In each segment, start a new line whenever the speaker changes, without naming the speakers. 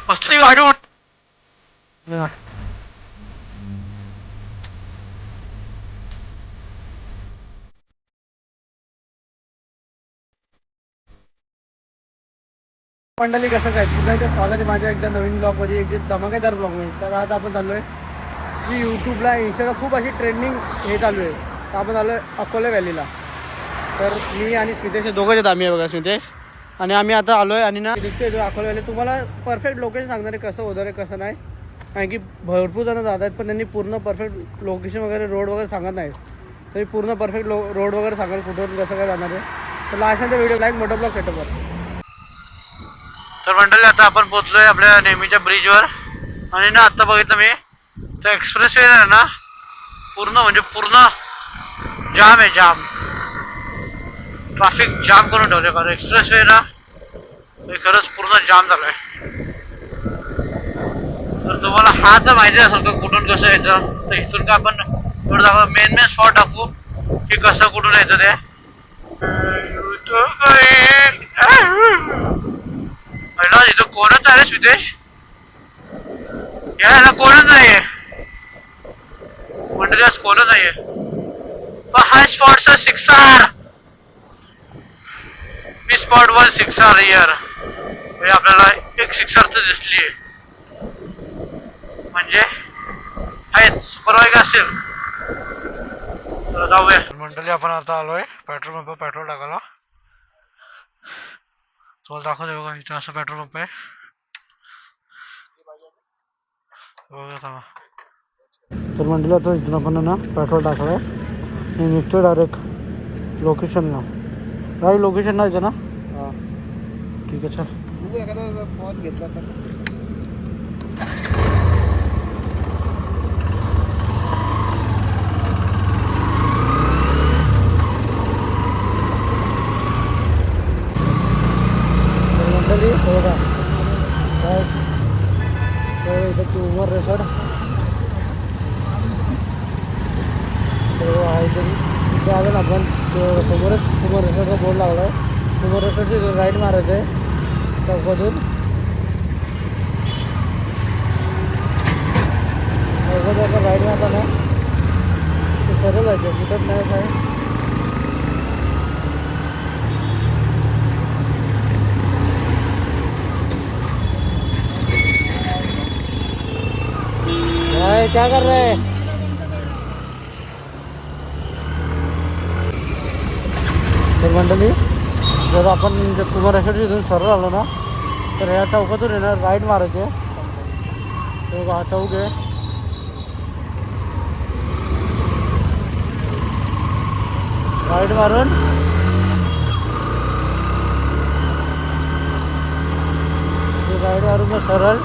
कसली गाडी
मंडळी कसं काय तुझं स्वागत आहे माझ्या एकदा नवीन ब्लॉगमध्ये एक धमाकेदार ब्लॉगमध्ये. तर आज आपण चाललो आहे जी यूट्यूबला इंस्टाला खूप अशी ट्रेंडिंग हे चालू आहे. तर आपण आलो आहे अकोले व्हॅलीला. तर मी आणि स्मितेश दोघंच आहेत आम्ही बघा स्मितेश आणि आम्ही आता आलो आहे आणि ना निघतो येतो अकोले व्हॅली. तुम्हाला परफेक्ट लोकेशन सांगणार आहे कसं वगैरे कसं नाही, कारण की भरपूर जणं जात आहेत पण त्यांनी पूर्ण परफेक्ट लोकेशन वगैरे रोड वगैरे सांगत नाही. तरी पूर्ण परफेक्ट रोड वगैरे सांगाल कुठून कसं काय जाणार आहे. तर लास्टनंतर व्हिडिओ लाईक मोठा ब्लॉग सेटअपवर.
तर मंडळी आता आपण पोहोचलोय आपल्या नेहमीच्या ब्रिजवर आणि ना आता बघितलं मी तर एक्सप्रेस वे आहे ना पूर्ण म्हणजे पूर्ण जाम आहे, जाम ट्रॅफिक जाम करून ठेवले. कारण एक्सप्रेस वे ना हे खरंच पूर्ण जाम झालंय. तर तुम्हाला हा तर माहिती असेल का कुठून कसं यायचं. तर इथून का आपण थोडं दाखव मेन स्पॉट दाखवू की कसं कुठून यायचं ते. पहिला इथं कोणच आहे रे स्मितेश, यायला कोणच नाहीये मंडळी, आज कोणच नाहीये. पण हा स्पॉट सिक्सार मी स्पॉट 1 सिक्सार इयर म्हणजे आपल्याला एक सिक्सर तर दिसलीये म्हणजे आहेत सुपरवाईक असेल. तर जाऊया मंडळी. आपण आता आलोय पेट्रोल पंप पेट्रोल टाकायला. तुम्हाला दाखवते बघा इथं असं पेट्रोल पंप आहे बघा थांबा.
तर म्हटलं आता इथून आपण ना पेट्रोल टाकलं आहे आणि निघतो डायरेक्ट लोकेशनला. राईट लोकेशन नाही ना. हां ठीक आहे चल. एखादा फोन घेतला तर मंडळी बघा काय इथं की उमर रेसॉर्ट आहे तरी तिथे आलं ना आपण समोरच उमर रेसॉर्टचा बोर्ड लागला आहे. उमर रेसॉर्टची राईड मारायचं आहे चौकातून. चौकात आपण राईड मारताना ते सरळ जायचं कुठंच नाही काय. क्या कर रहे हैं. तर मंडळी जर आपण कुमार इथून सरळ आलो ना तर ह्या चौकातून आहे ना राईट मारायचे. तो हा चौक आहे. राईट मारून राईट मारून मग सरळ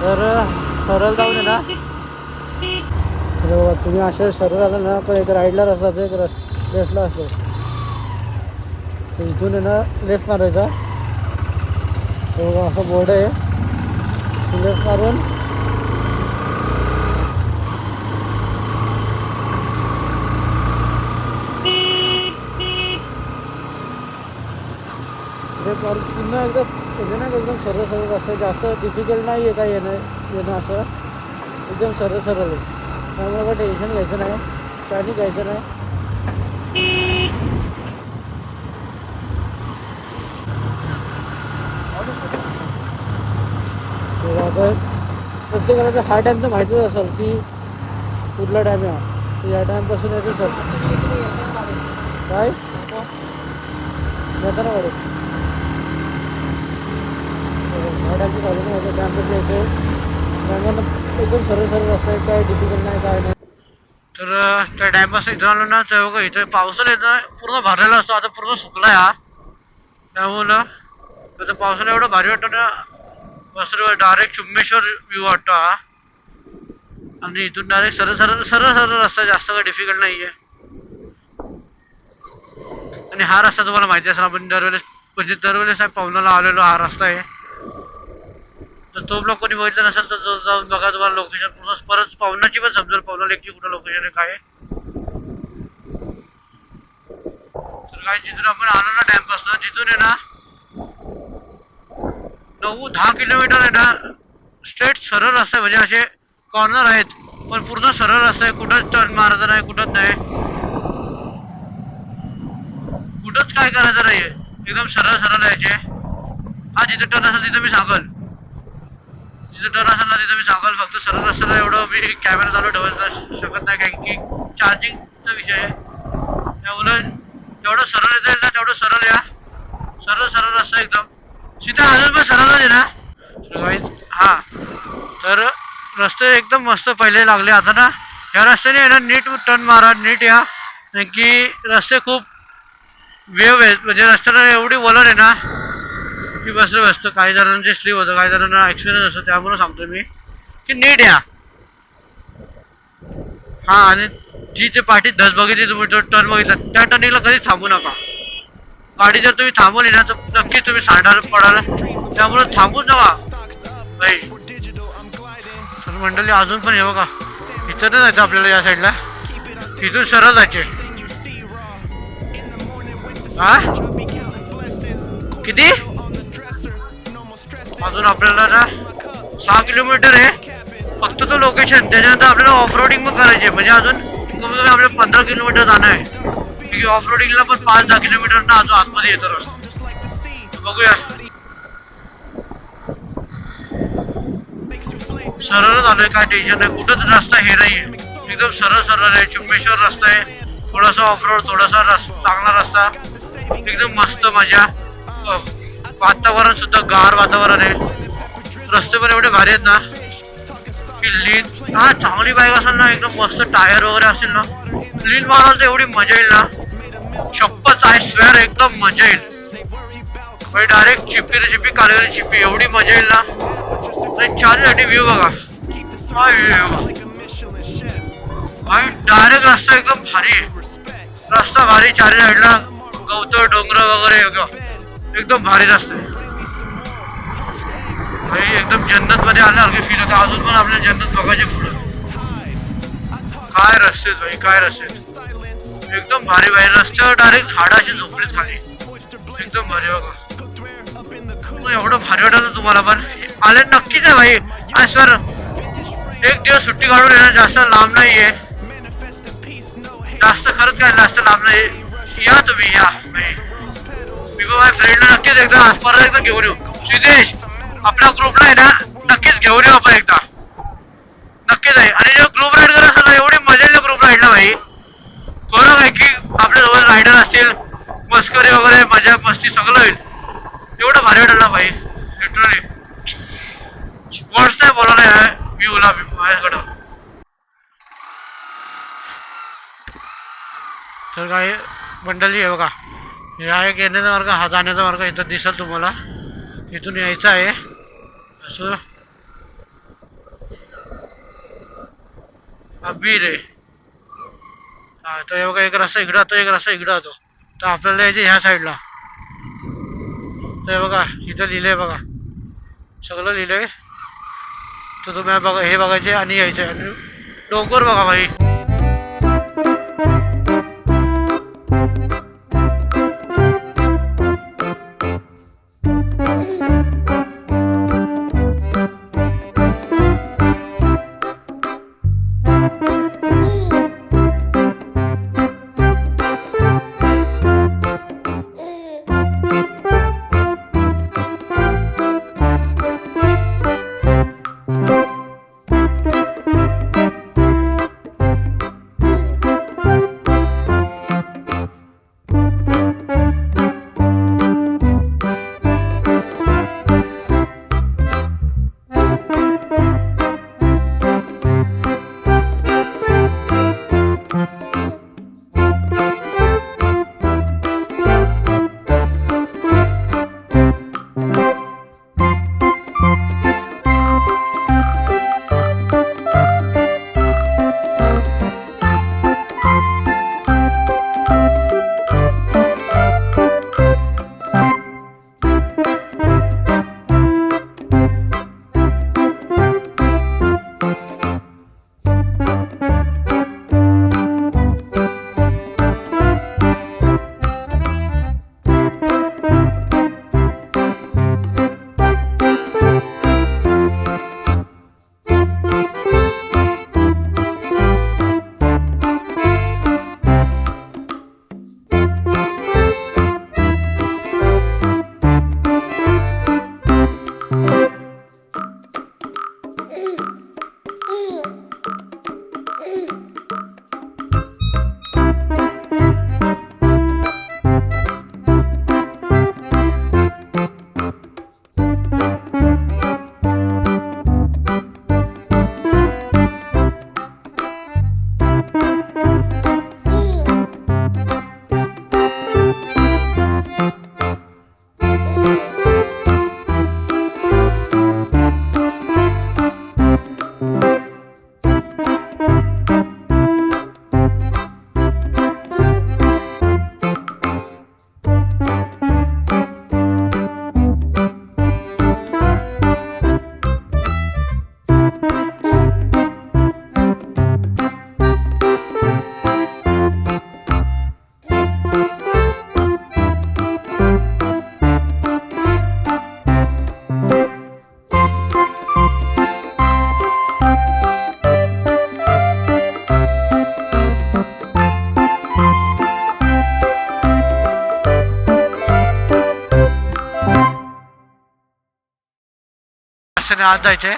तर सरळ जाऊन आहे ना. बघा तुम्ही असे सरळ आलं ना पण एक राईडला रस्ता असतो एक लेफ्टला असतो. तर इथून आहे ना लेफ्ट मारायचा. बघा असं बोर्ड आहे लेफ्ट मारून पुन्हा एकदम ना एकदम सरळ सरळ रस्ता. जास्त डिफिकल्ट नाही आहे काय येणं असं एकदम सरळ सरळ आहे. त्यामुळे काय टेन्शन घ्यायचं नाही, काही घ्यायचं नाही. आता प्रत्येकाला हा टाईम तर माहितीच असेल की कुठला टाईम आहे. तर या टाईमपासून यायचं सर काय येताना वाढेल ह्या टाईमचं चालू नाही होतं. टाईमपासून यायचं त्यामुळे एकदम सरळ सरळ रस्ता आहे, काय डिफिकल्ट नाही काय नाही.
तर त्या टाइमपासून इथं आलो ना तर बघा इथं पावसाला येतं पूर्ण भरलेला असतो. आता पूर्ण सुकलाय हा. त्यामुळं तर पावसाला एवढं भारी वाटतं ना मस्त डायरेक्ट चुम्मेश्वर व्ह्यू वाटतो हा. आणि इथून डायरेक्ट सरळ सरळ सरळ सरळ रस्ता, जास्त काही डिफिकल्ट नाहीये. आणि हा रस्ता तुम्हाला माहिती असेल आपण दरवेळेस पावनाला आलेलो हा रस्ता आहे. तर तो ब्लॉग कोणी बघितला नसेल तर जाऊन बघा. तुम्हाला लोकेशन पूर्ण परत पावनाची पण समजेल पावना लेकची कुठं लोकेशन आहे काय. तर काय जिथून आपण आलो ना डॅमपासून जिथून आहे ना 9-10 किलोमीटर आहे ना स्ट्रेट सरळ रस्ता आहे, म्हणजे असे कॉर्नर आहेत पण पूर्ण सरळ रस्ता आहे, कुठंच टर्न मारायचा नाही, कुठंच नाही, कुठंच काय करायचं नाही, एकदम सरळ सरळ यायचे. हा जिथे टर्न असेल तिथे मी सांगल, जिथे टर्न असेल ना तिथे मी सांगल. फक्त सरळ रस्त्याला एवढं मी कॅमेरा चालू ठेवू शकत नाही कारण की चार्जिंगचा विषय आहे. त्यामुळे जेवढं सरळ येता येईल ना तेवढं सरळ या, सरळ सरळ रस्ता एकदम सीधा अजून पण सरळच आहे ना. हा तर रस्ते एकदम मस्त पहिले लागले. आता ना ह्या रस्त्याने आहे ना नीट टर्न मारा, नीट या, की रस्ते खूप वेव आहेत, म्हणजे रस्त्याला एवढी वळण आहे ना की बसतं. काही जणांचे स्लीप होतं, काही जणांना एक्सपिरियन्स असतो, त्यामुळे सांगतो मी की नीट या. हा आणि जी ते पाठी धस बघितली तुम्ही जो टर्न बघितला त्या टर्निंगला कधीच थांबू नका. गाडी जर तुम्ही थांबवली ना तर नक्कीच तुम्ही सांडायला पडाल, त्यामुळे थांबूच नका भाई. तर मंडळी अजून पण हे बघा इथं नाही जायचं आपल्याला, या साईडला इथून सरळ जायचे. हा किती अजून आपल्याला ना 6 किलोमीटर आहे फक्त तो लोकेशन. त्याच्यानंतर आपल्याला ऑफ रोडिंग पण करायचे, म्हणजे अजून कमी कमी आपल्याला 15 किलोमीटर जाणं आहे. ऑफ रोडिंगला पण 5-10 किलोमीटर ना अजून आतमध्ये येतो रस्ता. बघूया सरळ झालोय, काय टेन्शन नाही, कुठंच रस्ता हे नाहीये, एकदम सरळ सरळ आहे. चुम्मेश्वर रस्ता आहे, थोडासा ऑफ रोड, थोडासा चांगला रस्ता, एकदम मस्त मजा. वातावरण सुद्धा गार वातावरण आहे. रस्ते पण एवढे भारी आहेत ना की लीन, हा चांगली बाईक असेल ना एकदम मस्त टायर वगैरे असेल ना लीन मारायला तर एवढी मजा येईल ना, शप्पथ आय स्वेअर एकदम मजा येईल भाई. डायरेक्ट चिप्पी रे चिप्पी, कालगरी चिप्पी, एवढी मजा येईल ना. चारीसाठी व्ह्यू बघा, हा व्ह्यू भाई. डायरेक्ट रस्ता एकदम भारी आहे, रस्ता भारी, चारी साईडला गवत डोंगर वगैरे एकदम भारी रस्ता आहे भाई. एकदम जन्नत मध्ये आल्यासारखे फील होतं. अजून पण आपल्याला जन्नत बघायचे पुढे. काय रस्ते भाई, काय रस्ते एकदम भारी भाई. रस्त्यावर डायरेक्ट झाडाशी झोपलीत खाली, एकदम भारी बघा. एवढं भारी वाटलं तुम्हाला पण आले नक्कीच आहे भाई. आणि सर एक दिवस सुट्टी काढून येणार, जास्त लांब नाहीये, जास्त खरंच काय जास्त लांब नाही. या तुम्ही या भाई. मी पण माझ्या फ्रेंडला नक्कीच एकदा परत एकदा घेऊन येऊ. सिद्धेश आपल्या ग्रुपला आहे ना नक्कीच घेऊन येऊ आपण एकदा, नक्कीच आहे. आणि जेव्हा ग्रुप राईड करत असेल ना एवढी मजा येईल ग्रुप राईडला भाई. खरं काय की आपल्यासोबत रायडर असतील, मस्करी वगैरे मजा मस्ती सगळं होईल. एवढं भारी वाटेल ना भाई, लिटरली वर्ड्स नाही बोला नाही व्ह्यूला माझ्याकडं. तर काय मंडळी आहे बघा, हा एक येण्याचा मार्ग, हा जाण्याचा मार्ग इथं दिसेल तुम्हाला. इथून यायचं आहे असं अबीर आहे. हा तर बघा एक रस्ता इकडं होतो, एक रस्ता इकडं होतो, तर आपल्याला यायचे ह्या साईडला. तर बघा इथं लिहिलंय बघा, सगळं लिहिलंय. तर तुम्ही बघा हे बघायचे आणि यायचे. आणि डोंगर बघा भाई, रस्त्याने आत जायचे.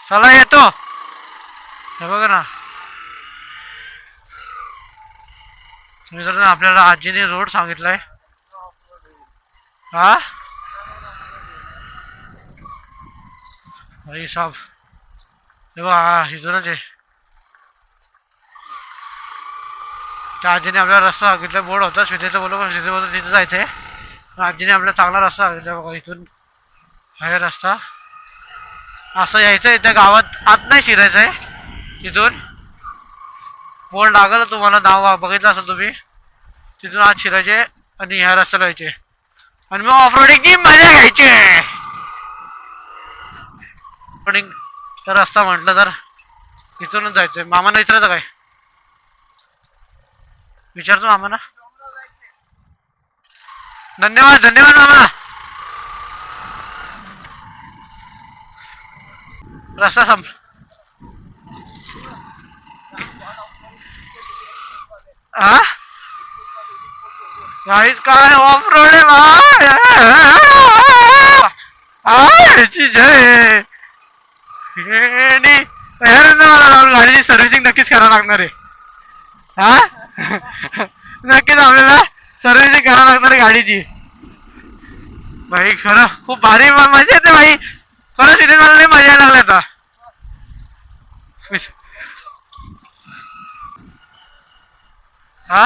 चला येतो. हे बघा ना मित्रांनो, आपल्याला आजीने रोड सांगितलाय. हा भाई साहब, हे बघा हा इथूनच आहे. त्या आजीने आपल्याला रस्ता सांगितला, बोर्ड होता सिद्धेचा, बरोबर सिद्धेबरोबर तिथे जायचंय. आजीने आपल्याला चांगला रस्ता सांगितला बघा. इथून आहे रस्ता, असं यायचंय. त्या गावात आत नाही शिरायचंय. तिथून बोर्ड लागल तुम्हाला, नाव बघितलं असेल तुम्ही. तिथून आत शिरायचे आणि ह्या रस्त्याला यायचे आणि मग ऑफरोडिंगची मजा घ्यायची. ऑफरोडिंग तर रस्ता म्हटलं तर इथूनच जायचंय. मामाना विचारायचं काय? विचारतो मामाना. धन्यवाद धन्यवाद मामा. रस्ता संप हा गाईच काय ऑफ रोड आहे याची जय. मला जाऊन गाडीची सर्व्हिसिंग नक्कीच करावं लागणार आहे. हा नक्कीच आपल्याला सर्व्हिसिंग करावं लागणार आहे गाडीची. भाई खरं खूप भारी मजा येते भाई. खरंच इथे मला लई मजा यायला लागली आता. हा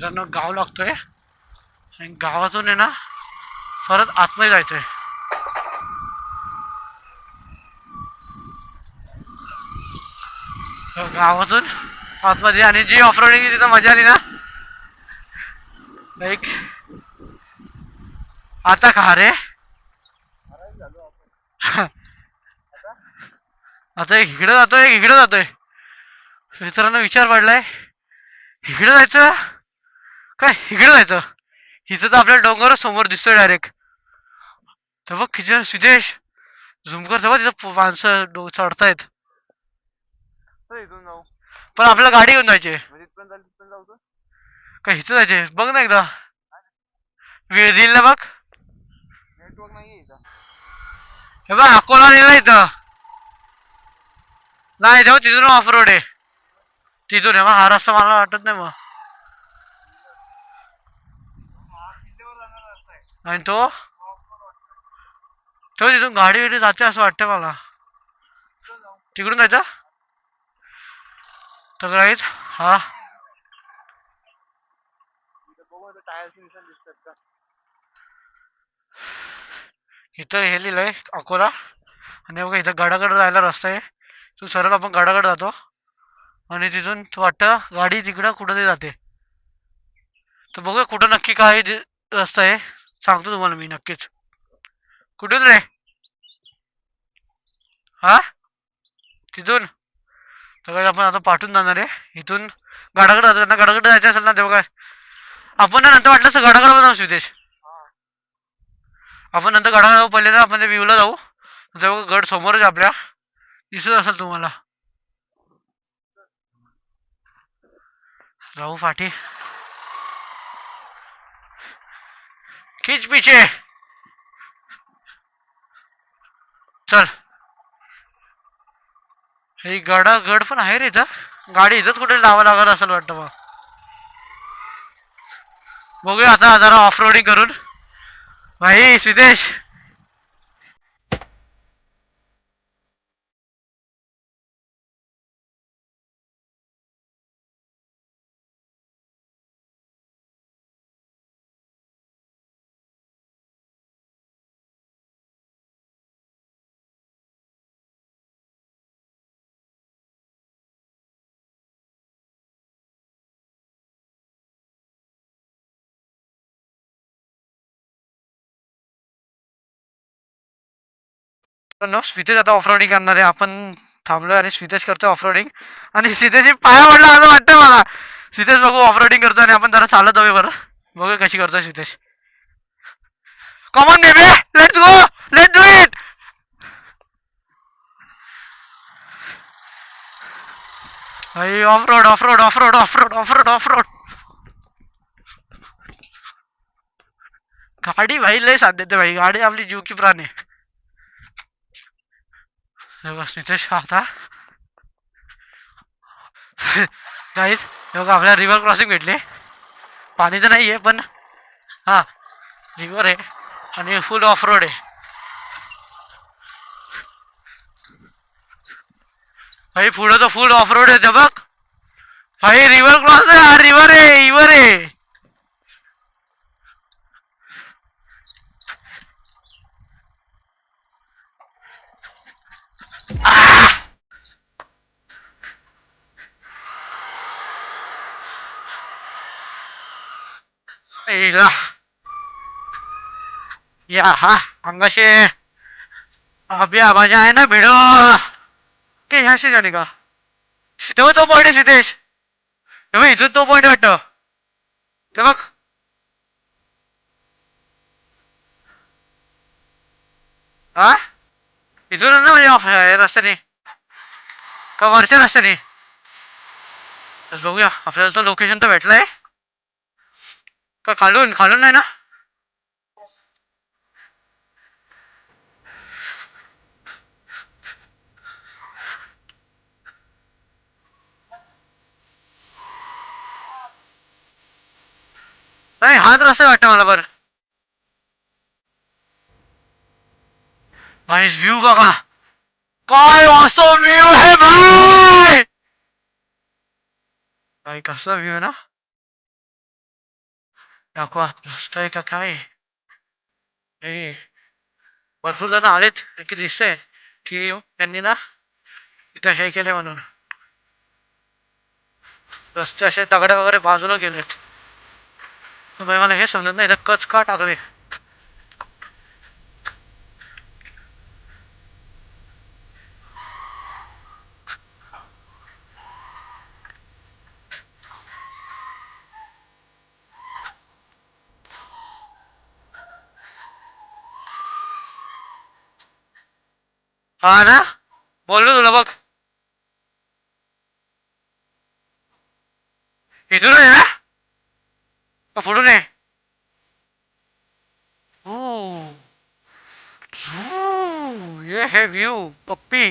ज्यांना गाव लागतोय आणि गावातून आहे ना परत आतमध्ये जायचंय. गावातून आतमध्ये, आणि जी ऑफरोडिंग तिथं मजा आली ना लाईक. आता खा रे. आता एक इकडे जातोय, एक इकडे जातोय. मित्रांनो विचार पडलाय, इकडे जायचं काय इकडे जायचं. इथं तर आपल्याला डोंगर समोर दिसतोय डायरेक्ट. तर बघ किती सिद्धेश झुम कर, तेव्हा तिथं माणसं चढतायत. पण आपल्याला गाडी घेऊन जायची काय? इथं जायचे बघ ना एकदा रीलला बघ. हे बघ अकोला लिहिलं इथं. नाही तेव्हा तिथून ऑफ रोड आहे. तिथून आहे मग हा रस्ता मला वाटत नाही मग. आणि तो तो तिथून गाडी बिडी जाते असं वाटतं मला. तिकडून जायचं तर राईट. हा इथं हे लिहिलंय अकोला. आणि बघा इथं गडागड जायला रस्ता आहे. तू सरळ आपण गडागड जातो आणि तिथून वाटतं गाडी तिकडं कुठं तरी जाते. तर बघूया कुठं नक्की काय रस्ता आहे, सांगतो तुम्हाला मी नक्कीच. कुठून रे? हा तिथून तर काय आपण आता पाठवून जाणार आहे. इथून गडागड जातो ना, गडागड जायचं असेल ना तेव्हा काय आपण ना नंतर वाटलं तर गडागड पण जाऊ सिद्धेश. आपण नंतर गडागड जाऊ, पहिले ना आपण व्ह्यूला जाऊ. तेव्हा गड समोरच आपल्या दिसत असेल तुम्हाला. जाऊ पाठी खिच पीछे चल. हे गड पण आहे रे इथं. गाडी इथंच कुठे लावा लागत असेल वाटतं मग. बघूया आता जरा ऑफ रोडिंग करून. भाई सिद्धेश, पण स्वितेश आता ऑफ रोडिंग करणार आहे. आपण थांबलोय आणि स्वितेश करतोय ऑफ रोडिंग. आणि सिद्धेश पाया पडला असं वाटतं मला. सिद्धेश बघू ऑफ रोडिंग करतो आणि आपण जरा चालत जाऊया बरं. बघूया कशी करतोय Siddhesh. Come on baby, let's go, let's do it. भाई off road off road off road off road off road off road. गाडी भाई लय साथ देते भाई. गाडी आपली जीव की प्राण आहे. नितेश आता काहीच बघा आपल्याला रिव्हर क्रॉसिंग भेटले. पाणी तर नाहीये पण हा रिव्हर आहे आणि फुल ऑफ रोड आहे. भाई पुढं तर फुल ऑफ रोड आहे बघ. भाई रिव्हर क्रॉस आहे. हा रिव्हर आहे, रिव्हर आहे. इला या हा अंगाशे अभ्या मजा आहे ना भिडो के ह्याशी जाणे का. तेव्हा तो पॉइंट आहे सिद्धेश. तेव्हा इथून तो पॉइंट वाटतं ते बघ. हा इथून ना म्हणजे ऑफ रस्त्याने का वरच्या रस्त्याने. तर बघूया आपल्याला तो लोकेशन तर भेटलंय का. खालून खालून नाही ना. नाही हाच रस्ता वाटतं मला बरं. भाई व्ह्यू बघा. काय असं व्ह्यू आहे भाई. भाई कसा व्ह्यू आहे ना. दाखवा रस्ता आहे का काय. हे भरपूर जण आलेत की दिसतंय की त्यांनी ना इथं हे केले म्हणून रस्ते असे दगड्या वगैरे बाजूला गेलेत. भाई मला हे समजत नाही इथं कच का टाकले. हा ना बोललो तुला बघ. इथून आहे ना का पुढून आहे. ओ ये है व्यू पप्पी.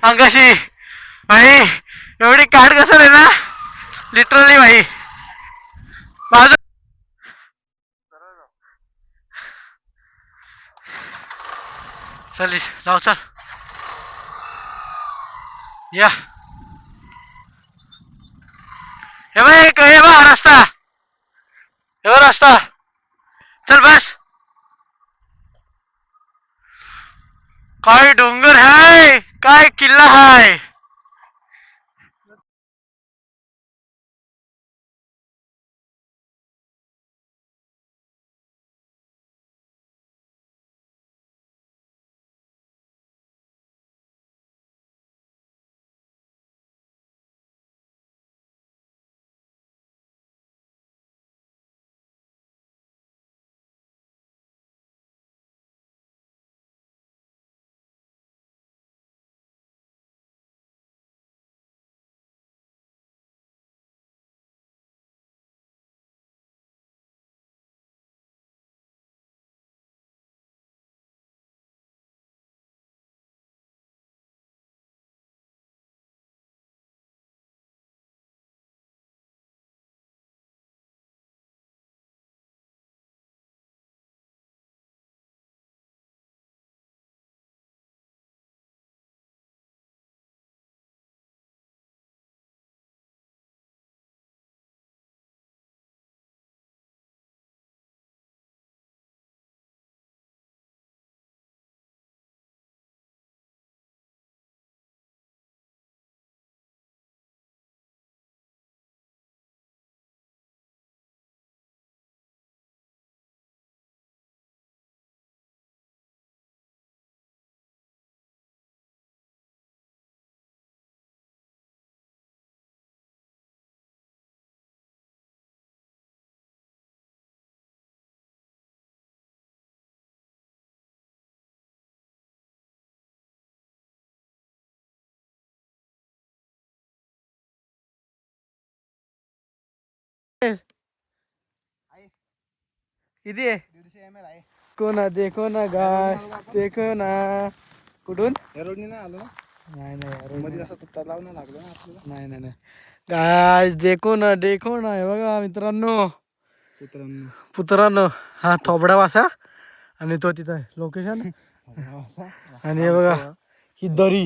अंगाशी भाई एवढी काट कसं आहे ना लिटरली भाई माझं चल जाऊ चल या हे बघ हे बघ रस्ता हे बघ रस्ता चल बस काय डोंगर हाय काय किल्ला हाय किती आहे
150 ml आहे.
कोणा देखो ना गाय देखो ना कुठून
या रोडनी नाही आलो ना.
नाही नाही
मध्ये असं तलाव नाही लागलो ना आपल्याला.
नाही नाही नाही गाय देखो ना हे बघा मित्रांनो
मित्रांनो
पुत्रांनो हा थोबडा वासा आणि तो तिथं लोकेशन आणि हे बघा ही दरी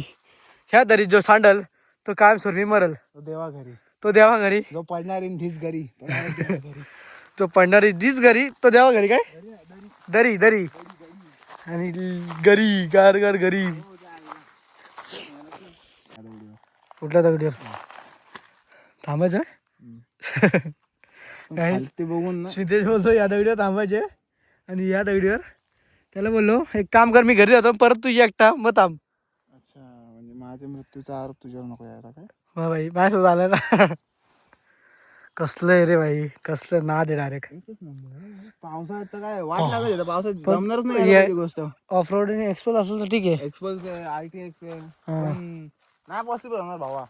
ह्या दरी जो सांडल तो कायम सुरणी मरल
तो देवा घरी,
तो देवा घरी
जो पडणार इन धीस घरी तो नाही देवा घरी.
जो पडणारी दिस घरी तो देवा घरी काय दरी दरी आणि घरी गार गार घरी कुठल्या दगडीवर थांबायचं
ते बघून ना
सिद्धेश बोलतो या दगडीवर थांबायचे आणि या दगडीवर त्याला बोललो एक काम कर मी घरी जातो परत तू ये एकटा मग थांब.
अच्छा म्हणजे माझ्या मृत्यूचा आरोप तुझ्यावर नको यायला काय.
मग भाई माझ्यासोबत झालं ना कसलं आहे रे भाई कसलं नाद आहे डायरेक्ट
पावसाळ्यात तर काय वाट लागत पावसात जमणारच नाही यार गोष्ट.
ऑफ रोड एक्सपोज असेल तर ठीक आहे
एक्सपोज आयटी नाही पॉसिबल होणार भावा.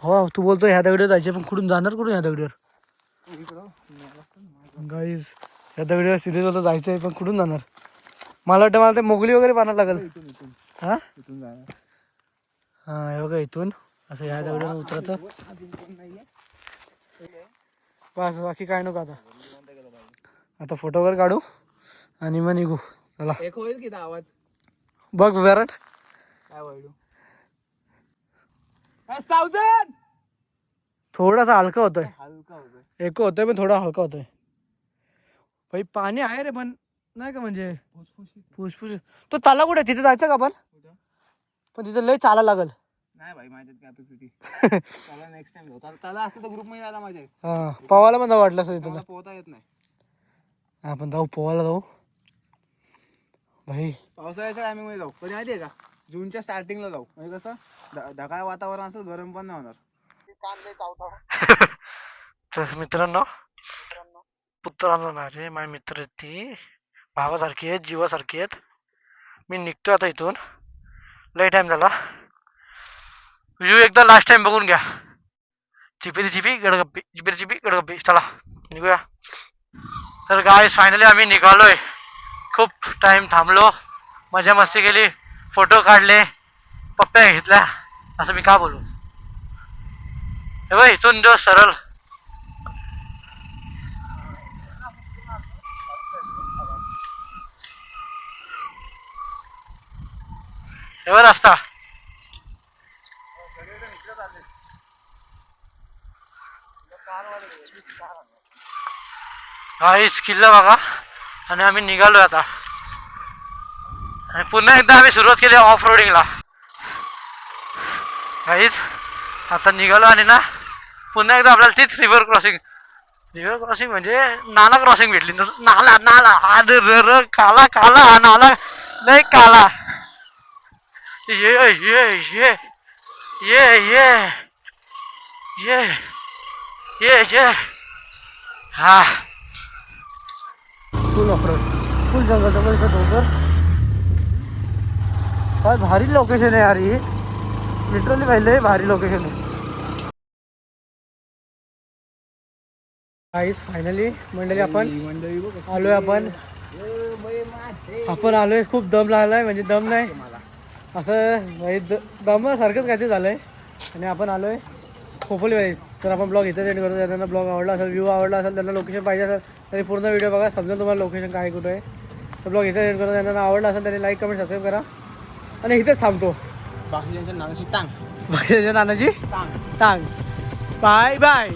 हो तू बोलतो ह्या दगडीवर जायचे पण कुठून जाणार कुठून ह्या दगडीवर गाईज ह्या दगडीवर सिद्धेश बोलतो जायचं आहे पण कुठून जाणार मला वाटतं मला ते मोगली वगैरे पाण्यात लागेल. हा
इथून जाणार.
हा हे बघा इथून असं ह्या दगडीवर उतरायचं बस बाकी काय नको आता आता फोटो वगैरे काढू आणि मग निघू चला.
एक होईल की आवाज
बघ विराट
काय वाईट
थोडासा हलका होतोय
हलका होतोय.
एक होतोय पण थोडा हलका होतोय भाई पाणी आहे रे पण नाही का म्हणजे फुसफुस तो तला कुठे तिथे जायचं का आपण पण तिथे लय चाला लागल.
नाही भाई माझ्यात कॅपॅसिटी त्याला नेक्स्ट टाइम जाऊ. त्याला असं तर ग्रुप मध्ये जायला माझ्या
हा पोवायला पण जाऊ वाटलं असं तिथं
पोहता येत नाही.
आपण जाऊ पोवायला जाऊ भाई
पावसाळ्याच्या टायमिंग मध्ये जाऊ. कधी माहितीये का जूनच्या स्टार्टिंगला जाऊ म्हणजे कसं ढगाळ वातावरण असेल गरम पण नाही होणार.
तर मित्रांनो पुत्रांनो रे माझे मित्र आहेत ती भावासारखी आहेत जीवासारखी आहेत. मी निघतो आता इथून लय टाइम झाला. व्ह्यू एकदा लास्ट टाइम बघून घ्या. चिपिरी चिपी गडगप्पी चिपिरी चिपी गडगप्पी चला निघूया. तर गाईस फायनली आम्ही निघालोय. खूप टाइम थांबलो मजा मस्ती केली फोटो काढले पप्प्या घेतल्या असं मी का बोलू. हे बघ इथून जो सरळ हे बघ रस्ता. काहीच किल्ला बघा आणि आम्ही निघालोय आता आणि पुन्हा एकदा आम्ही सुरुवात केली ऑफ रोडिंगला. काहीच आता निघालो आणि ना पुन्हा एकदा आपल्याला तीच रिव्हर क्रॉसिंग म्हणजे नाला क्रॉसिंग भेटली. नाला नाला हा र काला काला हा नाला नाही काला. ये ये ये ये ये ये ये ये हा
फुल ऑफरोड फुल जंगल इथं डोंगर. काय भारी लोकेशन आहे यार ही. लिटरली पाहिलं भारी लोकेशन आहे. काहीच फायनली मंडळी आपण आलोय. खूप दम लागलाय म्हणजे दम नाही असं दमासारखंच काहीतरी झालंय आणि आपण आलोय खोपोली व्हॅली. तर आपण ब्लॉग इथं सेंड करतो. त्यांना ब्लॉग आवडला असेल व्ह्यू आवडला असेल त्यांना लोकेशन पाहिजे असेल तरी पूर्ण व्हिडिओ बघा समजा तुम्हाला लोकेशन काय कुठं आहे. तर ब्लॉग इथं सेंड करतो. त्यांना आवडला असेल त्यांनी लाईक कमेंट सबस्क्राईब करा आणि इथेच थांबतो.
बाकीच्या नानाची
नानाची टांग. Bye bye.